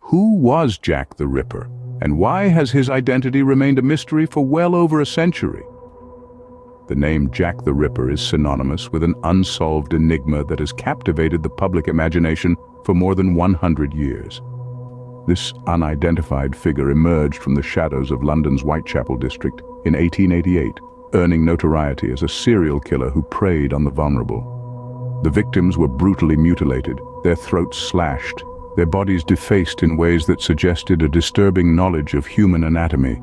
Who was Jack the Ripper, and why has his identity remained a mystery for well over a century? The name Jack the Ripper is synonymous with an unsolved enigma that has captivated the public imagination for more than 100 years. This unidentified figure emerged from the shadows of London's Whitechapel district in 1888, earning notoriety as a serial killer who preyed on the vulnerable. The victims were brutally mutilated, their throats slashed, their bodies defaced in ways that suggested a disturbing knowledge of human anatomy.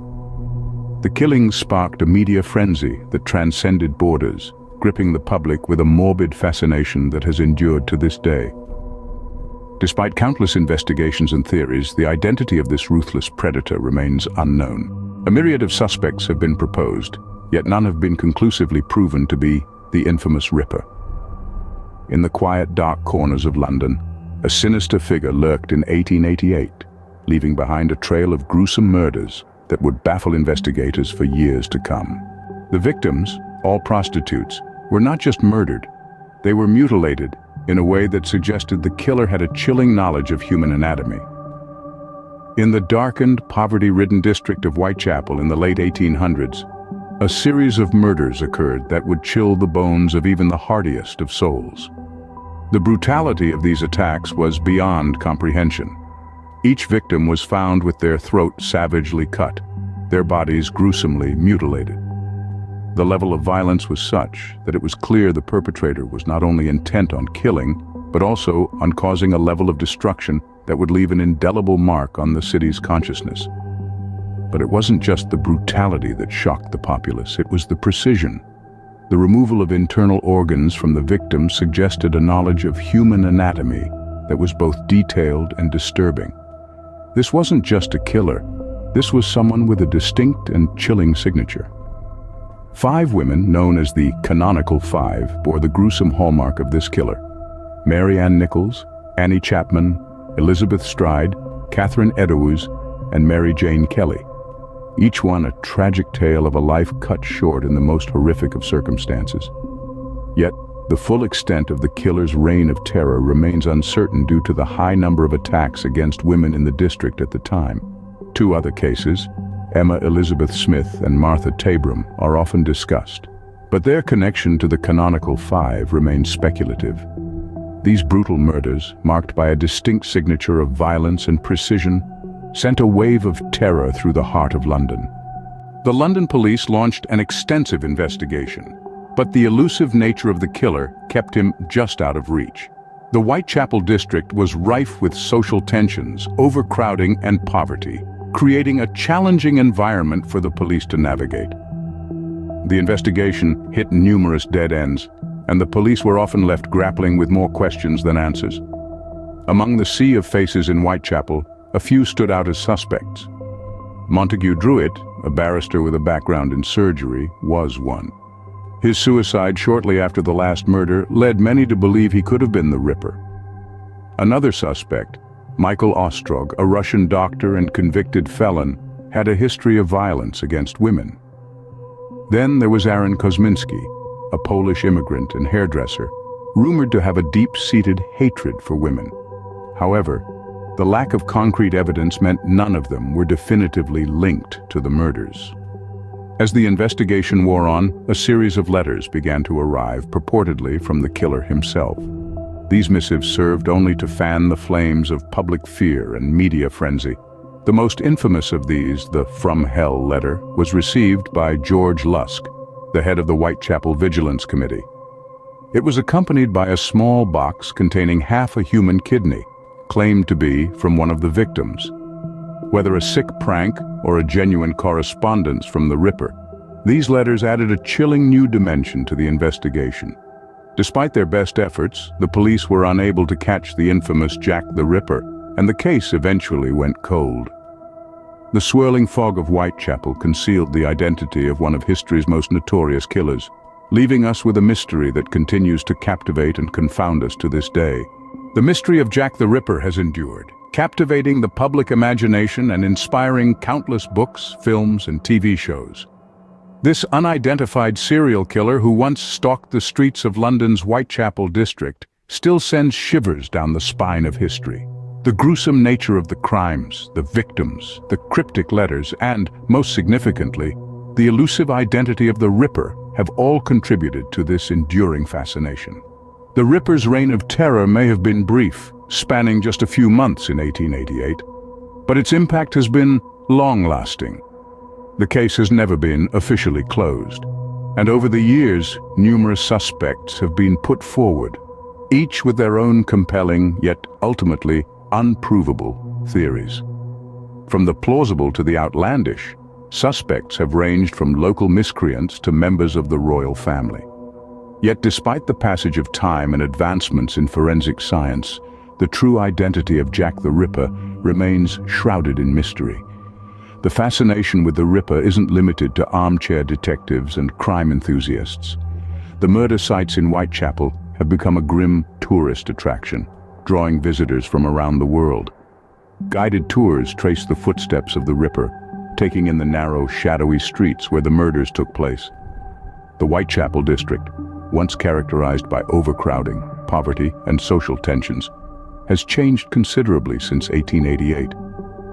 The killings sparked a media frenzy that transcended borders, gripping the public with a morbid fascination that has endured to this day. Despite countless investigations and theories, the identity of this ruthless predator remains unknown. A myriad of suspects have been proposed, yet none have been conclusively proven to be the infamous Ripper. In the quiet, dark corners of London, a sinister figure lurked in 1888, leaving behind a trail of gruesome murders that would baffle investigators for years to come. The victims, all prostitutes, were not just murdered, they were mutilated in a way that suggested the killer had a chilling knowledge of human anatomy. In the darkened, poverty-ridden district of Whitechapel in the late 1800s, a series of murders occurred that would chill the bones of even the hardiest of souls. The brutality of these attacks was beyond comprehension. Each victim was found with their throat savagely cut, their bodies gruesomely mutilated. The level of violence was such that it was clear the perpetrator was not only intent on killing, but also on causing a level of destruction that would leave an indelible mark on the city's consciousness. But it wasn't just the brutality that shocked the populace, it was the precision. The removal of internal organs from the victim suggested a knowledge of human anatomy that was both detailed and disturbing. This wasn't just a killer, this was someone with a distinct and chilling signature. 5 women, known as the Canonical Five, bore the gruesome hallmark of this killer. Mary Ann Nichols, Annie Chapman, Elizabeth Stride, Catherine Eddowes, and Mary Jane Kelly. Each one a tragic tale of a life cut short in the most horrific of circumstances. Yet, the full extent of the killer's reign of terror remains uncertain due to the high number of attacks against women in the district at the time. 2 other cases, Emma Elizabeth Smith and Martha Tabram, are often discussed, but their connection to the Canonical Five remains speculative. These brutal murders, marked by a distinct signature of violence and precision, sent a wave of terror through the heart of London. The London police launched an extensive investigation, but the elusive nature of the killer kept him just out of reach. The Whitechapel district was rife with social tensions, overcrowding, and poverty, creating a challenging environment for the police to navigate. The investigation hit numerous dead ends, and the police were often left grappling with more questions than answers. Among the sea of faces in Whitechapel, a few stood out as suspects. Montague Druitt, a barrister with a background in surgery, was one. His suicide shortly after the last murder led many to believe he could have been the Ripper. Another suspect, Michael Ostrog, a Russian doctor and convicted felon, had a history of violence against women. Then there was Aaron Kosminski, a Polish immigrant and hairdresser, rumored to have a deep-seated hatred for women. However, the lack of concrete evidence meant none of them were definitively linked to the murders. As the investigation wore on, a series of letters began to arrive, purportedly from the killer himself. These missives served only to fan the flames of public fear and media frenzy. The most infamous of these, the From Hell letter, was received by George Lusk, the head of the Whitechapel Vigilance Committee. It was accompanied by a small box containing half a human kidney, claimed to be from one of the victims. Whether a sick prank or a genuine correspondence from the Ripper, these letters added a chilling new dimension to the investigation. Despite their best efforts, the police were unable to catch the infamous Jack the Ripper, and the case eventually went cold. The swirling fog of Whitechapel concealed the identity of one of history's most notorious killers, leaving us with a mystery that continues to captivate and confound us to this day. The mystery of Jack the Ripper has endured, captivating the public imagination and inspiring countless books, films, and TV shows. This unidentified serial killer who once stalked the streets of London's Whitechapel district still sends shivers down the spine of history. The gruesome nature of the crimes, the victims, the cryptic letters, and, most significantly, the elusive identity of the Ripper have all contributed to this enduring fascination. The Ripper's reign of terror may have been brief, spanning just a few months in 1888, but its impact has been long-lasting. The case has never been officially closed, and over the years, numerous suspects have been put forward, each with their own compelling, yet ultimately unprovable theories. From the plausible to the outlandish, suspects have ranged from local miscreants to members of the royal family. Yet despite the passage of time and advancements in forensic science, the true identity of Jack the Ripper remains shrouded in mystery. The fascination with the Ripper isn't limited to armchair detectives and crime enthusiasts. The murder sites in Whitechapel have become a grim tourist attraction, drawing visitors from around the world. Guided tours trace the footsteps of the Ripper, taking in the narrow, shadowy streets where the murders took place. The Whitechapel district, once characterized by overcrowding, poverty, and social tensions, has changed considerably since 1888,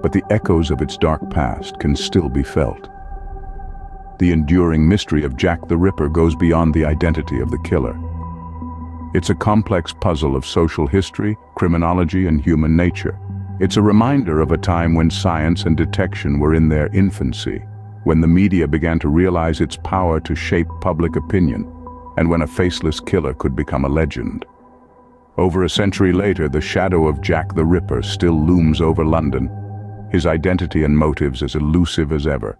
but the echoes of its dark past can still be felt. The enduring mystery of Jack the Ripper goes beyond the identity of the killer. It's a complex puzzle of social history, criminology, and human nature. It's a reminder of a time when science and detection were in their infancy, when the media began to realize its power to shape public opinion, and when a faceless killer could become a legend. Over a century later, the shadow of Jack the Ripper still looms over London, his identity and motives as elusive as ever.